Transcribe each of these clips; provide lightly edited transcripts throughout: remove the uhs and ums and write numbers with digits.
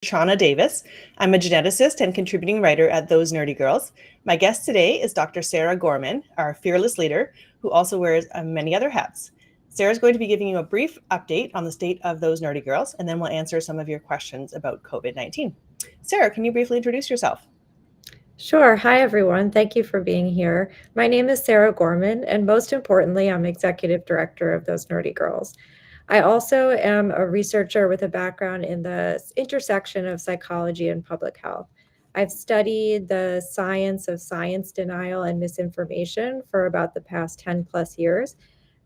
Chana Davis. I'm a geneticist and contributing writer at Those Nerdy Girls. My guest today is Dr. Sara Gorman, our fearless leader, who also wears many other hats. Sarah's going to be giving you a brief update on the state of Those Nerdy Girls, and then we'll answer some of your questions about COVID-19. Sarah, can you briefly introduce yourself? Sure. Hi, everyone. Thank you for being here. My name is Sara Gorman, and most importantly, I'm executive director of Those Nerdy Girls. I also am a researcher with a background in the intersection of psychology and public health. I've studied the science of science denial and misinformation for about the past 10 plus years.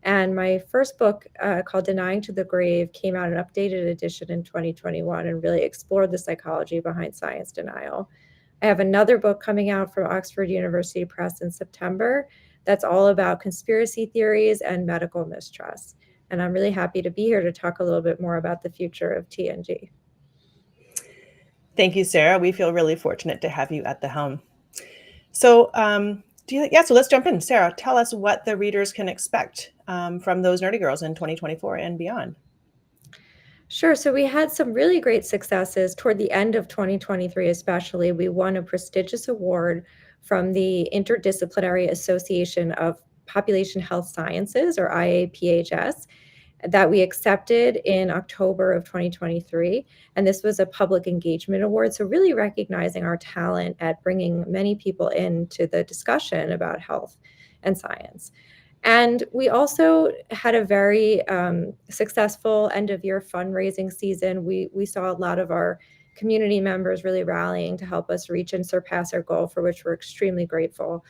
And my first book, called Denying to the Grave, came out an updated edition in 2021 and really explored the psychology behind science denial. I have another book coming out from Oxford University Press in September that's all about conspiracy theories and medical mistrust. And I'm really happy to be here to talk a little bit more about the future of TNG. Thank you, Sarah. We feel really fortunate to have you at the helm. So, so let's jump in. Sarah, tell us what the readers can expect from Those Nerdy Girls in 2024 and beyond. Sure. So we had some really great successes toward the end of 2023, especially. We won a prestigious award from the Interdisciplinary Association of Population Health Sciences, or IAPHS, that we accepted in October of 2023. And this was a public engagement award. So really recognizing our talent at bringing many people into the discussion about health and science. And we also had a very successful end of year fundraising season. We saw a lot of our community members really rallying to help us reach and surpass our goal, for which we're extremely grateful.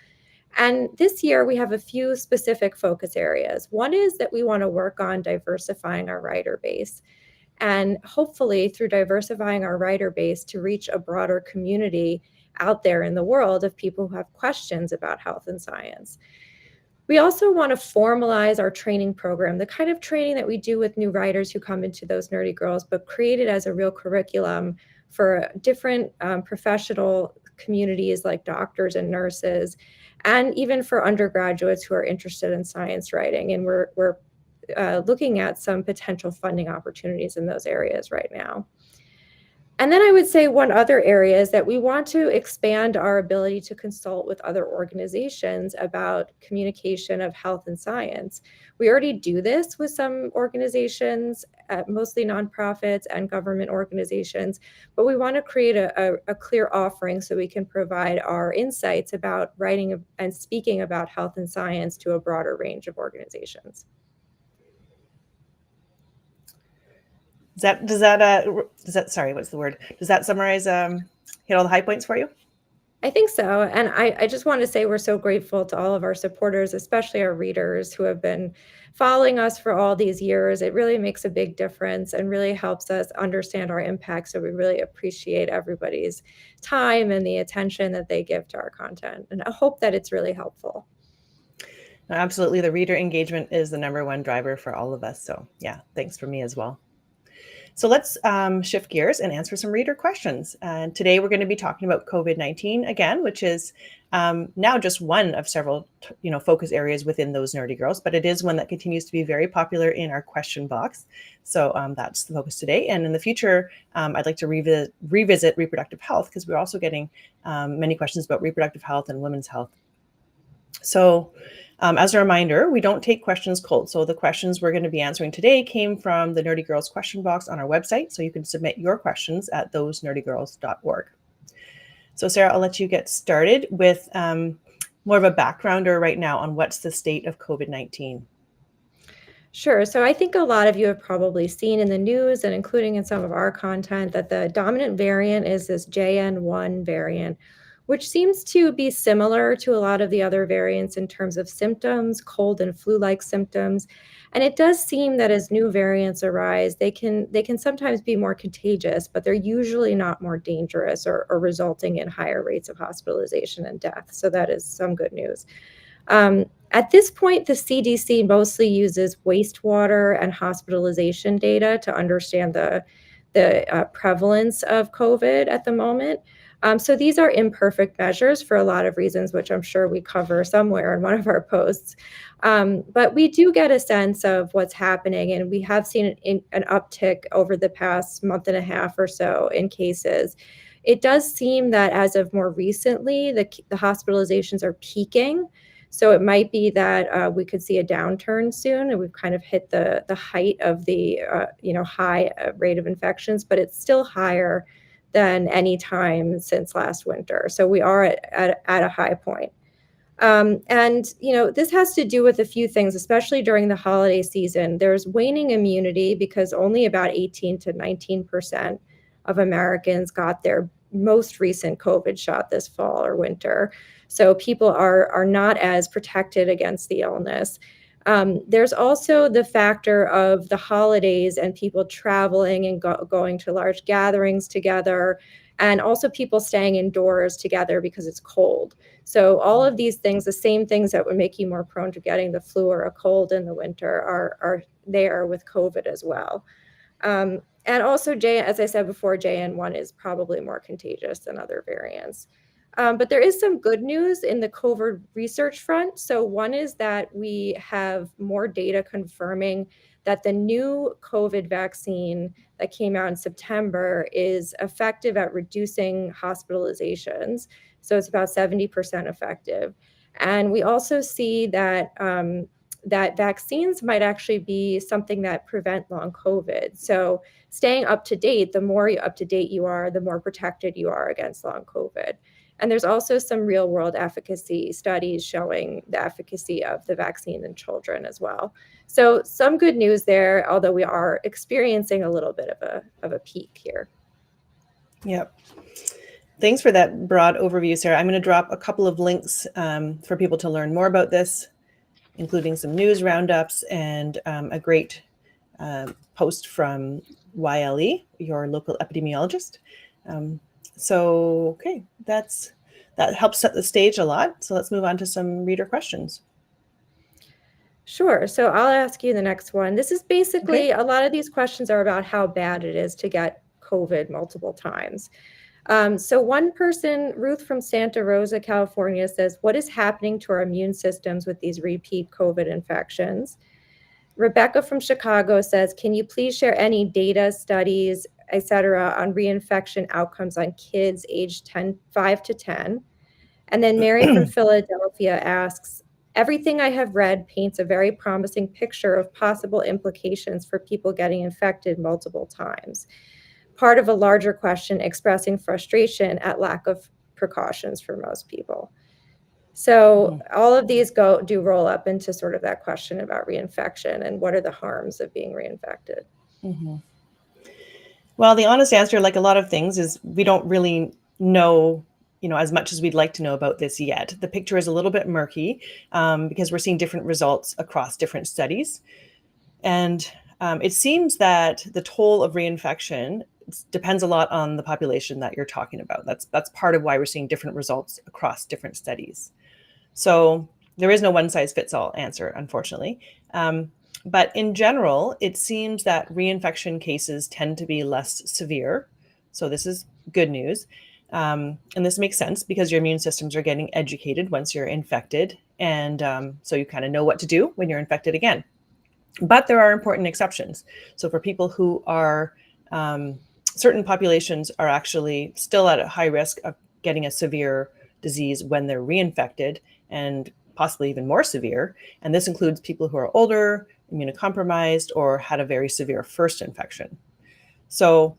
And this year we have a few specific focus areas. One is that we want to work on diversifying our writer base, and hopefully through diversifying our writer base to reach a broader community out there in the world of people who have questions about health and science. We also want to formalize our training program, the kind of training that we do with new writers who come into Those Nerdy Girls, but create it as a real curriculum for different professional communities like doctors and nurses, and even for undergraduates who are interested in science writing. And we're looking at some potential funding opportunities in those areas right now. And then I would say one other area is that we want to expand our ability to consult with other organizations about communication of health and science. We already do this with some organizations, mostly nonprofits and government organizations, but we want to create a clear offering so we can provide our insights about writing and speaking about health and science to a broader range of organizations. Does that summarize, hit all the high points for you? I think so. And I just want to say we're so grateful to all of our supporters, especially our readers who have been following us for all these years. It really makes a big difference and really helps us understand our impact. So we really appreciate everybody's time and the attention that they give to our content. And I hope that it's really helpful. Absolutely. The reader engagement is the number one driver for all of us. So yeah, thanks for me as well. So let's shift gears and answer some reader questions. And today we're going to be talking about COVID-19 again, which is now just one of several, focus areas within Those Nerdy Girls, but it is one that continues to be very popular in our question box. So that's the focus today. And in the future, I'd like to revisit reproductive health, because we're also getting many questions about reproductive health and women's health. So as a reminder, we don't take questions cold. So the questions we're going to be answering today came from the Nerdy Girls question box on our website. So you can submit your questions at thosenerdygirls.org. So Sarah, I'll let you get started with more of a backgrounder right now on what's the state of COVID-19. Sure. So I think a lot of you have probably seen in the news and including in some of our content that the dominant variant is this JN1 variant, which seems to be similar to a lot of the other variants in terms of symptoms, cold and flu-like symptoms. And it does seem that as new variants arise, they can sometimes be more contagious, but they're usually not more dangerous or resulting in higher rates of hospitalization and death. So that is some good news. At this point, the CDC mostly uses wastewater and hospitalization data to understand the the prevalence of COVID at the moment. So these are imperfect measures for a lot of reasons, which I'm sure we cover somewhere in one of our posts. But we do get a sense of what's happening, and we have seen an uptick over the past month and a half or so in cases. It does seem that as of more recently, the hospitalizations are peaking. So it might be that we could see a downturn soon, and we've kind of hit the height of the high rate of infections, but it's still higher than any time since last winter. So we are at a high point. And this has to do with a few things, especially during the holiday season. There's waning immunity because only about 18 to 19% of Americans got their most recent COVID shot this fall or winter. So people are not as protected against the illness. There's also the factor of the holidays and people traveling and going to large gatherings together, and also people staying indoors together because it's cold. So all of these things, the same things that would make you more prone to getting the flu or a cold in the winter, are there with COVID as well. And also, as I said before, JN1 is probably more contagious than other variants. But there is some good news in the COVID research front. So one is that we have more data confirming that the new COVID vaccine that came out in September is effective at reducing hospitalizations. So it's about 70% effective. And we also see that that vaccines might actually be something that prevent long COVID. So staying up to date, the more up to date you are, the more protected you are against long COVID. And there's also some real world efficacy studies showing the efficacy of the vaccine in children as well. So some good news there, although we are experiencing a little bit of a peak here. Yep. Thanks for that broad overview, Sarah. I'm going to drop a couple of links for people to learn more about this, including some news roundups and a great post from YLE, your local epidemiologist. Okay, that helps set the stage a lot. So let's move on to some reader questions. Sure. So I'll ask you the next one. This is basically, a lot of these questions are about how bad it is to get COVID multiple times. So one person, Ruth from Santa Rosa, California, says, what is happening to our immune systems with these repeat COVID infections? Rebecca from Chicago says, can you please share any data, studies, etc., on reinfection outcomes on kids aged 5 to 10? And then Mary from Philadelphia asks, everything I have read paints a very promising picture of possible implications for people getting infected multiple times. Part of a larger question expressing frustration at lack of precautions for most people. So all of these do roll up into sort of that question about reinfection and what are the harms of being reinfected. Mm-hmm. Well, the honest answer, like a lot of things, is we don't really know, as much as we'd like to know about this yet. The picture is a little bit murky because we're seeing different results across different studies. And it seems that the toll of reinfection depends a lot on the population that you're talking about. That's part of why we're seeing different results across different studies. So there is no one size fits all answer, unfortunately. But in general, it seems that reinfection cases tend to be less severe. So this is good news. And this makes sense because your immune systems are getting educated once you're infected. And so you kind of know what to do when you're infected again. But there are important exceptions. So for people who are, certain populations are actually still at a high risk of getting a severe disease when they're reinfected, and possibly even more severe. And this includes people who are older, immunocompromised, or had a very severe first infection. So,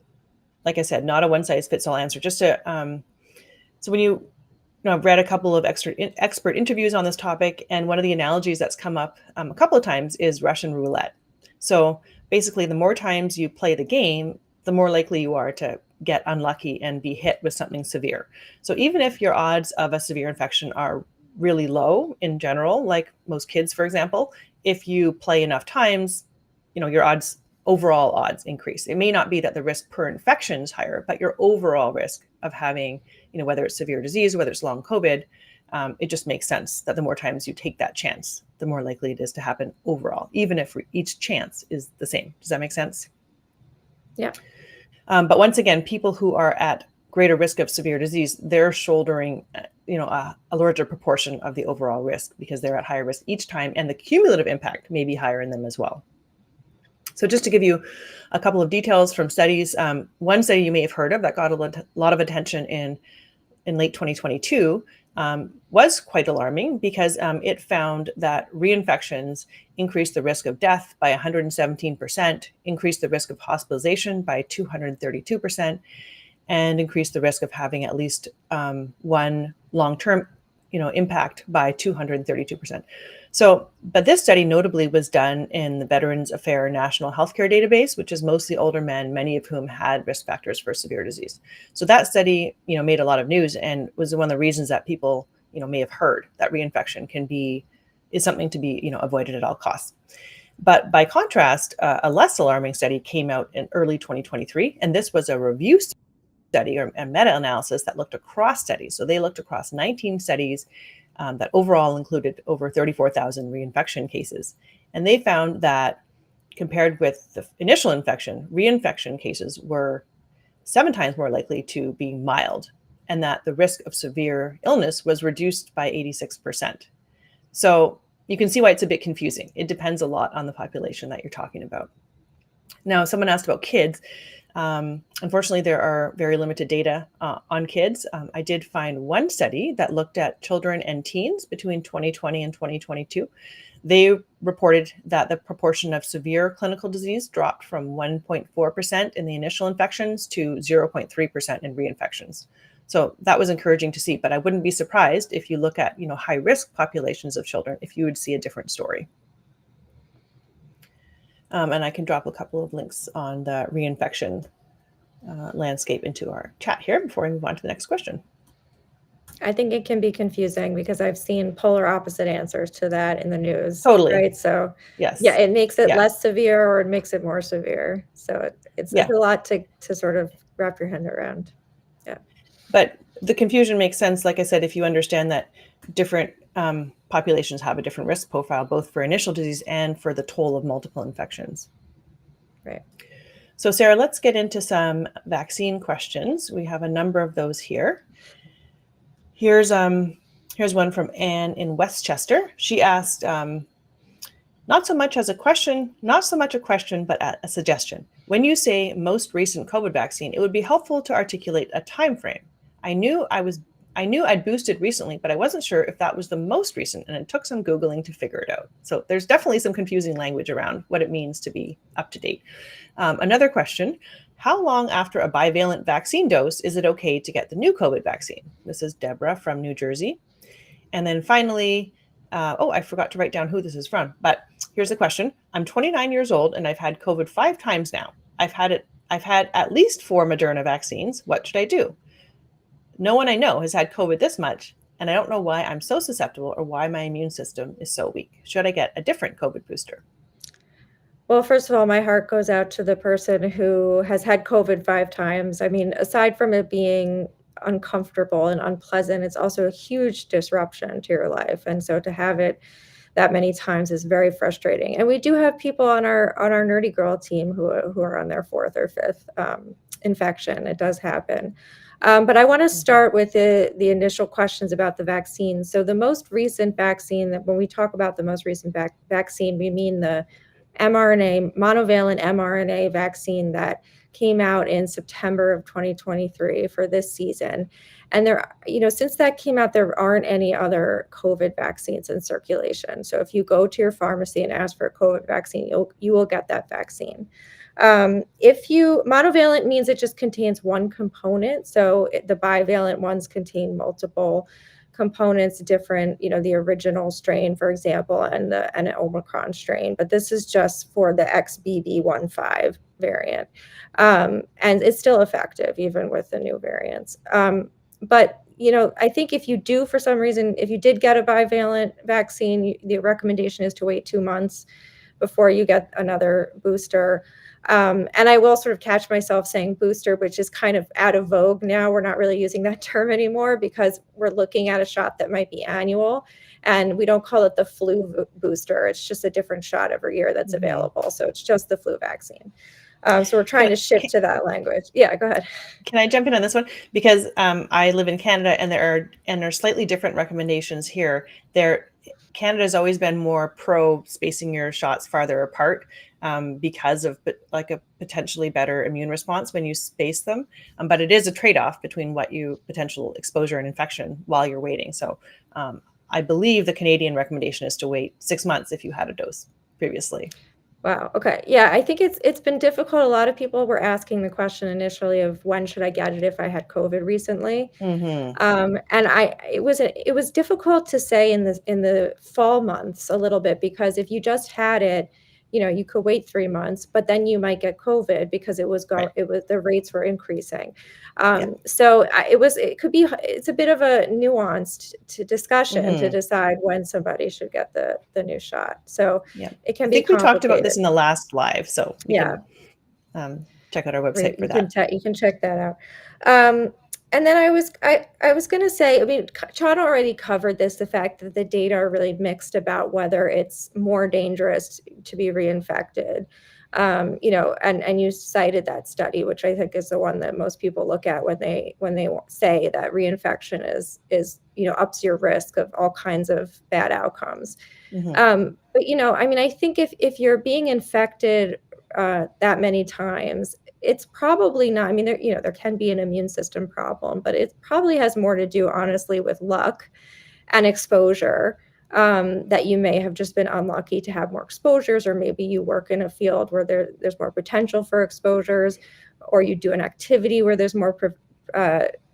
like I said, not a one-size-fits-all answer. Just to, so when I've read a couple of expert interviews on this topic, and one of the analogies that's come up a couple of times is Russian roulette. So basically, the more times you play the game, the more likely you are to get unlucky and be hit with something severe. So even if your odds of a severe infection are really low in general, like most kids, for example, if you play enough times, your overall odds increase. It may not be that the risk per infection is higher, but your overall risk of having, whether it's severe disease, whether it's long COVID, it just makes sense that the more times you take that chance, the more likely it is to happen overall, even if each chance is the same. Does that make sense? Yeah. But once again, people who are at greater risk of severe disease, they're shouldering, a larger proportion of the overall risk because they're at higher risk each time, and the cumulative impact may be higher in them as well. So just to give you a couple of details from studies, one study you may have heard of that got a lot of attention in late 2022 was quite alarming because it found that reinfections increased the risk of death by 117%, increased the risk of hospitalization by 232%, and increased the risk of having at least one long-term impact by 232%. So, but this study notably was done in the Veterans Affairs National Healthcare Database, which is mostly older men, many of whom had risk factors for severe disease. So that study, made a lot of news and was one of the reasons that people, may have heard that reinfection is something to be, avoided at all costs. But by contrast, a less alarming study came out in early 2023, and this was a review study or a meta-analysis that looked across studies. So they looked across 19 studies that overall included over 34,000 reinfection cases. And they found that compared with the initial infection, reinfection cases were 7 times more likely to be mild, and that the risk of severe illness was reduced by 86%. So you can see why it's a bit confusing. It depends a lot on the population that you're talking about. Now, someone asked about kids. Unfortunately, there are very limited data on kids. I did find one study that looked at children and teens between 2020 and 2022. They reported that the proportion of severe clinical disease dropped from 1.4% in the initial infections to 0.3% in reinfections. So that was encouraging to see, but I wouldn't be surprised if you look at, high risk populations of children, if you would see a different story. And I can drop a couple of links on the reinfection landscape into our chat here before we move on to the next question. I think it can be confusing because I've seen polar opposite answers to that in the news. Totally. Right. So yes. Yeah, it makes it less severe or it makes it more severe. So it's a lot to sort of wrap your head around. Yeah. But the confusion makes sense, like I said, if you understand that different populations have a different risk profile, both for initial disease and for the toll of multiple infections. Right. So Sarah, let's get into some vaccine questions. We have a number of those here. Here's one from Anne in Westchester. She asked, not so much a question, but a suggestion. When you say most recent COVID vaccine, it would be helpful to articulate a time frame. I knew I'd boosted recently, but I wasn't sure if that was the most recent, and it took some Googling to figure it out. So there's definitely some confusing language around what it means to be up to date. Another question, how long after a bivalent vaccine dose is it okay to get the new COVID vaccine? This is Deborah from New Jersey. And then finally, I forgot to write down who this is from, but here's the question. I'm 29 years old and I've had COVID 5 times now. I've had at least 4 Moderna vaccines. What should I do? No one I know has had COVID this much, and I don't know why I'm so susceptible or why my immune system is so weak. Should I get a different COVID booster? Well, first of all, my heart goes out to the person who has had COVID 5 times. I mean, aside from it being uncomfortable and unpleasant, it's also a huge disruption to your life. And so to have it that many times is very frustrating. And we do have people on our Nerdy Girl team who are on their 4th or 5th infection. It does happen. But I want to start with the initial questions about the vaccine. So the most recent vaccine, that when we talk about the most recent vaccine, we mean the mRNA, monovalent mRNA vaccine that came out in September of 2023 for this season. And there, since that came out, there aren't any other COVID vaccines in circulation. So if you go to your pharmacy and ask for a COVID vaccine, you will get that vaccine. Monovalent means it just contains one component. So the bivalent ones contain multiple components, different, the original strain, for example, and an Omicron strain, but this is just for the XBB.1.5 variant. And it's still effective even with the new variants. But I think if you do, for some reason, if you did get a bivalent vaccine, the recommendation is to wait 2 months before you get another booster. And I will sort of catch myself saying booster, which is kind of out of vogue now. We're not really using that term anymore because we're looking at a shot that might be annual, and we don't call it the flu booster. It's just a different shot every year that's available. So it's just the flu vaccine. So we're trying Can, to shift to that language. Yeah, go ahead. can I jump in on this one? Because I live in Canada, and there are slightly different recommendations here. Canada's always been more pro spacing your shots farther apart, because of like a potentially better immune response when you space them. But it is a trade-off between potential exposure and infection while you're waiting. So I believe the Canadian recommendation is to wait 6 months if you had a dose previously. Wow. Okay. Yeah, I think it's been difficult. A lot of people were asking the question initially of when should I get it if I had COVID recently. Mm-hmm. And it was difficult to say in the fall months a little bit, because if you just had it, you could wait 3 months, but then you might get COVID because Right. the rates were increasing. Yeah. It's a bit of a nuanced discussion to Mm-hmm. decide when somebody should get the new shot. So Yeah. it I can be think we talked about this complicated. in the last live, so we Yeah. can check out our website for that. You can check that out. And then I was going to say, I mean, Chana already covered this, the fact that the data are really mixed about whether it's more dangerous to be reinfected. And you cited that study, which I think is the one that most people look at when they say that reinfection is ups your risk of all kinds of bad outcomes. Mm-hmm. But I mean, I think if you're being infected that many times, it's probably not. I mean, there can be an immune system problem, but it probably has more to do, honestly, with luck and exposure. That you may have just been unlucky to have more exposures, or maybe you work in a field where there's more potential for exposures, or you do an activity where there's more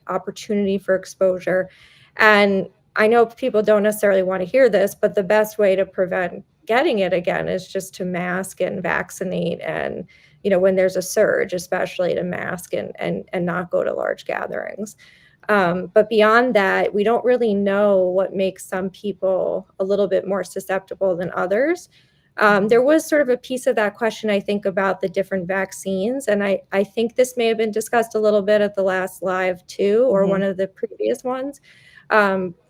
opportunity for exposure. And I know people don't necessarily want to hear this, but the best way to prevent getting it again is just to mask and vaccinate, and when there's a surge, especially to mask and not go to large gatherings. But beyond that, we don't really know what makes some people a little bit more susceptible than others. There was sort of a piece of that question, I think, about the different vaccines. And I think this may have been discussed a little bit at the last live too, or Mm-hmm. one of the previous ones.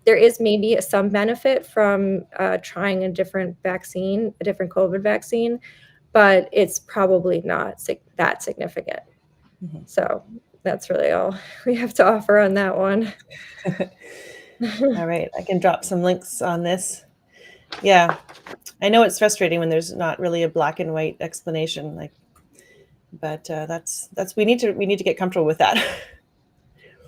There is maybe some benefit from trying a different vaccine, a different COVID vaccine, but it's probably not that significant. Mm-hmm. So that's really all we have to offer on that one. All right, I can drop some links on this. Yeah, I know it's frustrating when there's not really a black and white explanation, but that's we need to get comfortable with that.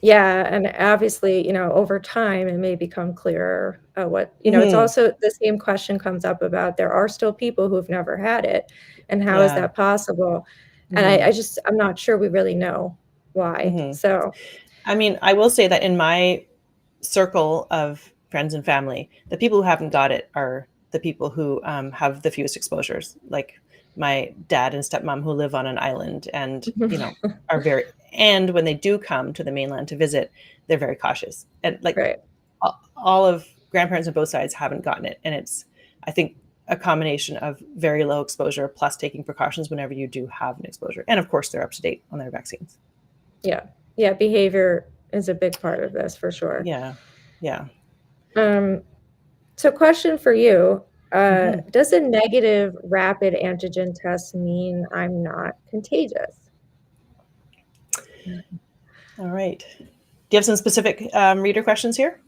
Yeah, and obviously, over time, it may become clearer what, it's Mm-hmm. also the same question comes up about there are still people who've never had it, and how is Yeah. that possible? And Mm-hmm. I'm not sure we really know why. Mm-hmm. So, I mean, I will say that in my circle of friends and family, the people who haven't got it are the people who have the fewest exposures, like my dad and stepmom who live on an island, and are very, and when they do come to the mainland to visit, they're very cautious, and like right. all of grandparents on both sides haven't gotten it, and it's, I think, a combination of very low exposure plus taking precautions whenever you do have an exposure, and of course they're up to date on their vaccines. Yeah. Yeah, behavior is a big part of this for sure. Yeah. Yeah. So question for you, Mm-hmm. does a negative rapid antigen test mean I'm not contagious? All right. Do you have some specific reader questions here?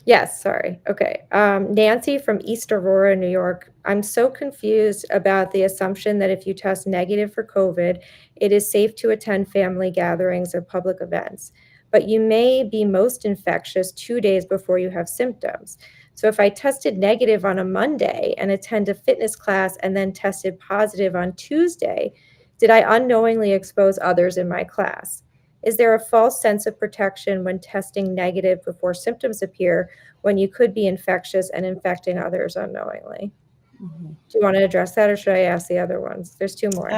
Yes, sorry. Okay. Nancy from East Aurora, New York. I'm so confused about the assumption that if you test negative for COVID, it is safe to attend family gatherings or public events. But you may be most infectious 2 days before you have symptoms. So if I tested negative on a Monday and attend a fitness class and then tested positive on Tuesday, did I unknowingly expose others in my class? Is there a false sense of protection when testing negative before symptoms appear, when you could be infectious and infecting others unknowingly? Mm-hmm. Do you want to address that, or should I ask the other ones? There's two more.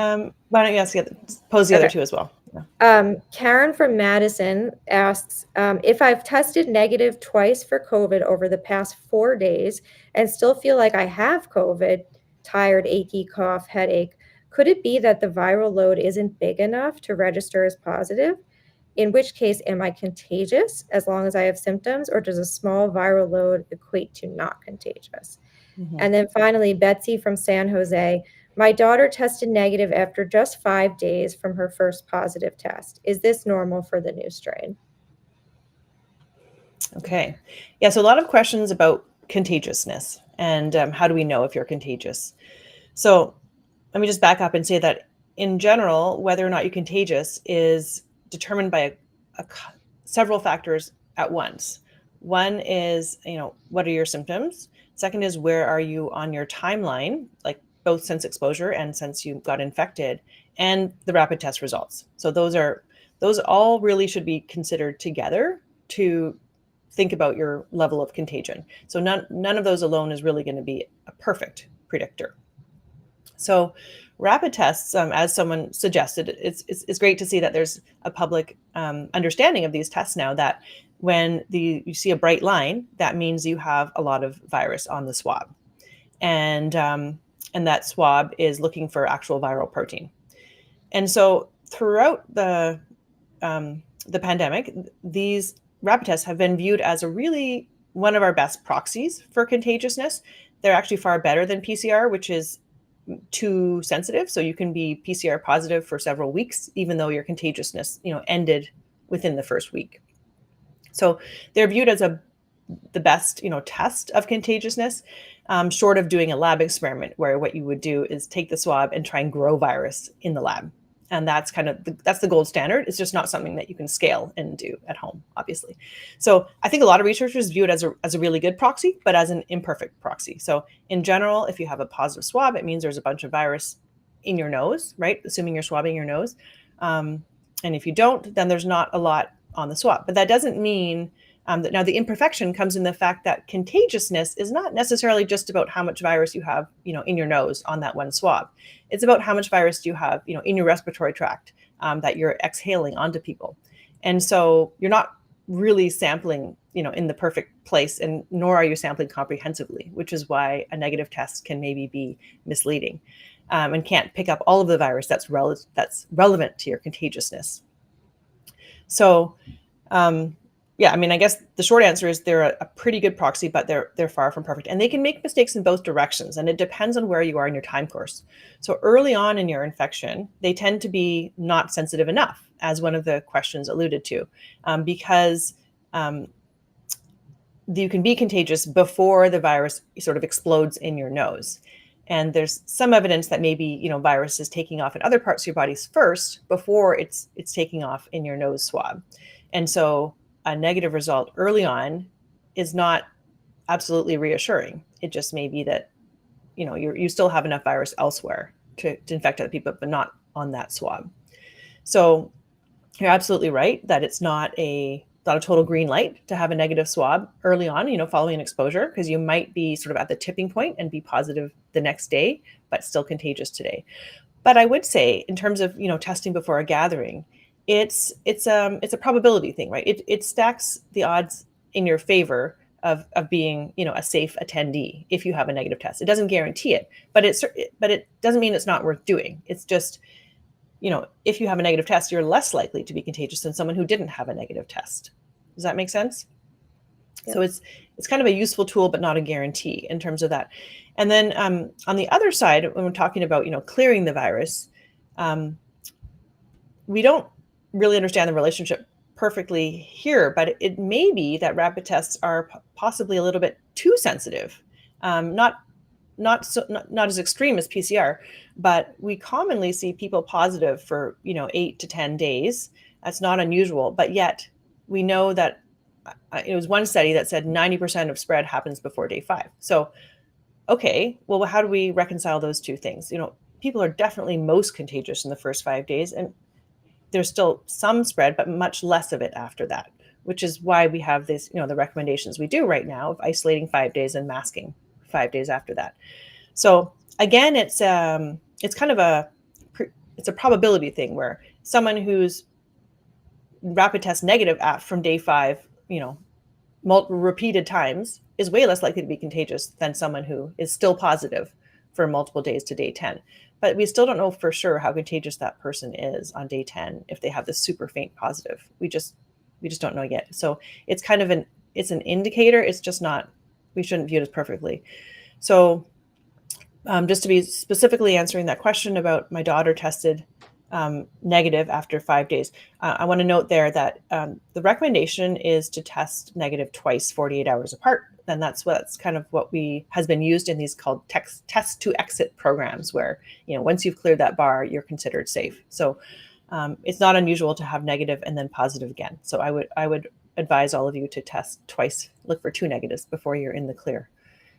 Why don't you pose the other Okay. two as well? Yeah. Karen from Madison asks, if I've tested negative twice for COVID over the past 4 days and still feel like I have COVID, tired, achy, cough, headache, could it be that the viral load isn't big enough to register as positive? In which case, am I contagious as long as I have symptoms, or does a small viral load equate to not contagious? Mm-hmm. And then finally, Betsy from San Jose, My daughter tested negative after just 5 days from her first positive test. Is this normal for the new strain? Okay. Yeah, so a lot of questions about contagiousness and how do we know if you're contagious? So let me just back up and say that in general, whether or not you're contagious is determined by several factors at once. One is, what are your symptoms? Second is, where are you on your timeline, like both since exposure and since you got infected, and the rapid test results. So those all really should be considered together to think about your level of contagion. So none of those alone is really going to be a perfect predictor. So rapid tests, as someone suggested, it's great to see that there's a public understanding of these tests now, that when you see a bright line, that means you have a lot of virus on the swab. And that swab is looking for actual viral protein. And so throughout the pandemic, these rapid tests have been viewed as one of our best proxies for contagiousness. They're actually far better than PCR, which is too sensitive. So you can be PCR positive for several weeks, even though your contagiousness, ended within the first week. So they're viewed as the best, test of contagiousness, short of doing a lab experiment where what you would do is take the swab and try and grow virus in the lab. And that's that's the gold standard. It's just not something that you can scale and do at home, obviously. So I think a lot of researchers view it as a really good proxy, but as an imperfect proxy. So in general, if you have a positive swab, it means there's a bunch of virus in your nose, right? Assuming you're swabbing your nose. And if you don't, then there's not a lot on the swab. But that doesn't mean that now the imperfection comes in the fact that contagiousness is not necessarily just about how much virus you have, in your nose on that one swab. It's about how much virus do you have, in your respiratory tract that you're exhaling onto people. And so you're not really sampling, in the perfect place, and nor are you sampling comprehensively, which is why a negative test can maybe be misleading and can't pick up all of the virus that's relevant to your contagiousness. So, yeah, I mean, I guess the short answer is they're a pretty good proxy, but they're far from perfect. And they can make mistakes in both directions, and it depends on where you are in your time course. So early on in your infection, they tend to be not sensitive enough, as one of the questions alluded to, because you can be contagious before the virus sort of explodes in your nose. And there's some evidence that maybe, virus is taking off in other parts of your body first before it's taking off in your nose swab. And so a negative result early on is not absolutely reassuring. It just may be that, you still have enough virus elsewhere to infect other people, but not on that swab. So you're absolutely right that it's not a total green light to have a negative swab early on, following an exposure, because you might be sort of at the tipping point and be positive the next day, but still contagious today. But I would say, in terms of, testing before a gathering, it's a probability thing, right? It stacks the odds in your favor of being, a safe attendee if you have a negative test. It doesn't guarantee it, but it doesn't mean it's not worth doing. It's just, if you have a negative test, you're less likely to be contagious than someone who didn't have a negative test. Does that make sense? Yep. So it's kind of a useful tool, but not a guarantee in terms of that. And then on the other side, when we're talking about, clearing the virus, we don't really understand the relationship perfectly here, but it may be that rapid tests are possibly a little bit too sensitive, not as extreme as PCR, but we commonly see people positive for 8 to 10 days. That's not unusual, but yet we know that it was one study that said 90% of spread happens before day 5. So, okay, well, how do we reconcile those two things? People are definitely most contagious in the first 5 days, and there's still some spread, but much less of it after that, which is why we have this, the recommendations we do right now of isolating 5 days and masking 5 days after that. So again, it's kind of it's a probability thing, where someone who's rapid test negative from day 5, multiple repeated times, is way less likely to be contagious than someone who is still positive for multiple days to day 10. But we still don't know for sure how contagious that person is on day 10 if they have this super faint positive. We just don't know yet. So it's kind of an indicator. It's just not, we shouldn't view it as perfectly. So just to be specifically answering that question about my daughter tested negative after 5 days, I want to note there that the recommendation is to test negative twice, 48 hours apart. And that's kind of what has been used in these called test to exit programs, where once you've cleared that bar, you're considered safe. So it's not unusual to have negative and then positive again. So I would advise all of you to test twice, look for 2 negatives before you're in the clear.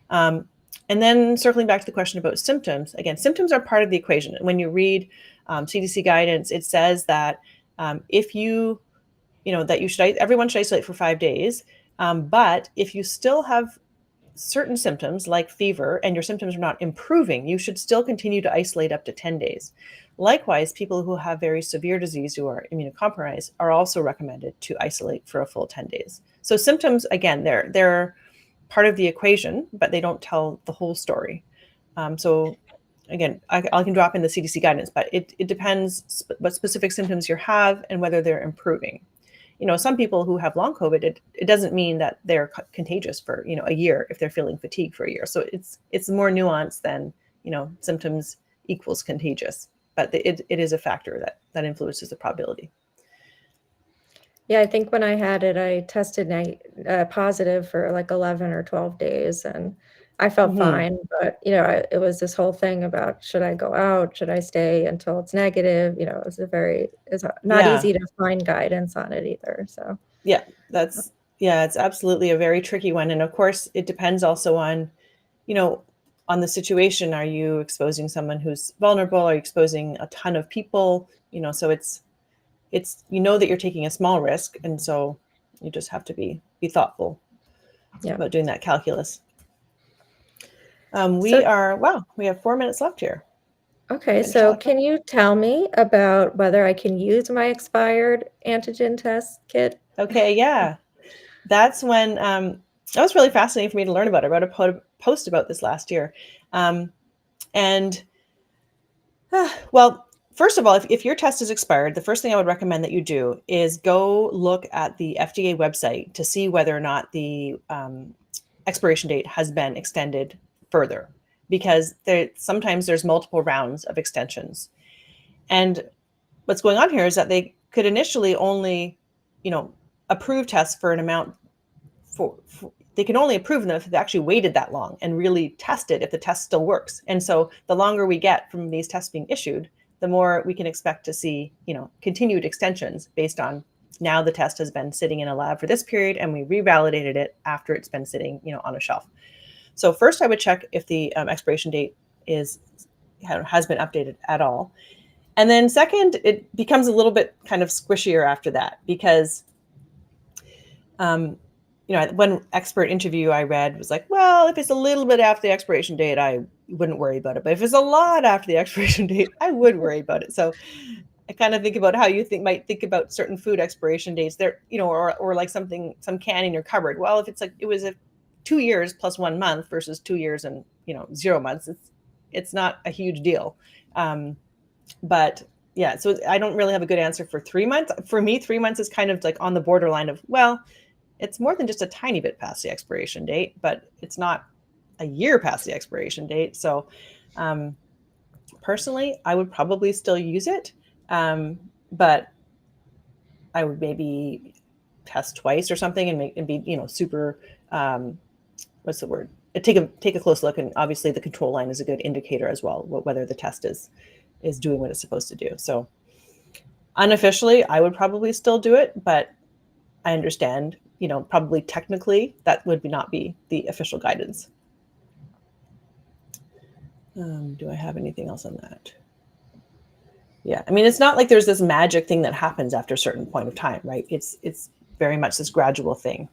And then circling back to the question about symptoms, again, symptoms are part of the equation. When you read CDC guidance, it says that if everyone should isolate for 5 days. But if you still have certain symptoms like fever and your symptoms are not improving, you should still continue to isolate up to 10 days. Likewise, people who have very severe disease who are immunocompromised are also recommended to isolate for a full 10 days. So symptoms, again, they're part of the equation, but they don't tell the whole story. So again, I can drop in the CDC guidance, but it depends what specific symptoms you have and whether they're improving. Some people who have long COVID, it doesn't mean that they're contagious for, a year if they're feeling fatigue for a year. So it's more nuanced than, symptoms equals contagious, but it is a factor that influences the probability. Yeah, I think when I had it, I tested positive for like 11 or 12 days, and I felt fine. But, it was this whole thing about, should I go out? Should I stay until it's negative? It's not easy to find guidance on it either. So yeah, it's absolutely a very tricky one. And of course, it depends also on, on the situation. Are you exposing someone who's vulnerable? Are you exposing a ton of people? So it's that you're taking a small risk, and so you just have to be thoughtful about doing that calculus. We have 4 minutes left here. Okay, so can you tell me about whether I can use my expired antigen test kit? Okay, yeah. That's when that was really fascinating for me to learn about. I wrote a post about this last year. Well, first of all, if your test is expired, the first thing I would recommend that you do is go look at the FDA website to see whether or not the expiration date has been extended further, because sometimes there's multiple rounds of extensions. And what's going on here is that they could initially only, approve tests for an amount they can only approve them if they've actually waited that long and really tested if the test still works. And so the longer we get from these tests being issued, the more we can expect to see, continued extensions based on now the test has been sitting in a lab for this period and we revalidated it after it's been sitting, on a shelf. So first I would check if the expiration date has been updated at all. And then second, it becomes a little bit kind of squishier after that, because one expert interview I read was like, well, if it's a little bit after the expiration date, I wouldn't worry about it. But if it's a lot after the expiration date, I would worry about it. So I kind of think about how you might think about certain food expiration dates there, or like some can in your cupboard. Well, if it's like, it was 2 years plus 1 month versus 2 years and, 0 months, it's not a huge deal. But yeah, so I don't really have a good answer for 3 months. For me, 3 months is kind of like on the borderline of, well, it's more than just a tiny bit past the expiration date, but it's not a year past the expiration date. So personally, I would probably still use it, but I would maybe test twice or something and be super, what's the word? Take a close look, and obviously the control line is a good indicator as well, whether the test is doing what it's supposed to do. So unofficially, I would probably still do it, but I understand, probably technically that would not be the official guidance. Do I have anything else on that? Yeah, I mean, it's not like there's this magic thing that happens after a certain point of time, right? It's very much this gradual thing.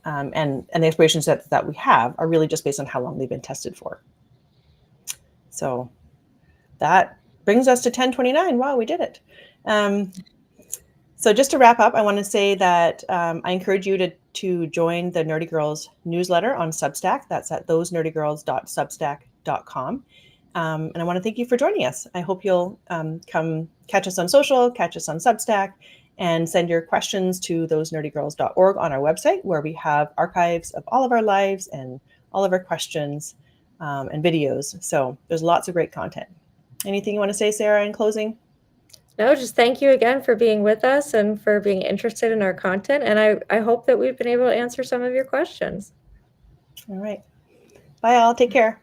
And the expirations that we have are really just based on how long they've been tested for. So that brings us to 1029. Wow, we did it. So just to wrap up, I want to say that I encourage you to join the Nerdy Girls newsletter on Substack. That's at thosenertygirls.substack.com. And I want to thank you for joining us. I hope you'll come catch us on social, catch us on Substack, and send your questions to thosenerdygirls.org on our website, where we have archives of all of our lives and all of our questions. and videos. So there's lots of great content. Anything you want to say, Sarah, in closing? No, just thank you again for being with us and for being interested in our content. And I hope that we've been able to answer some of your questions. All right. Bye, all. Take care.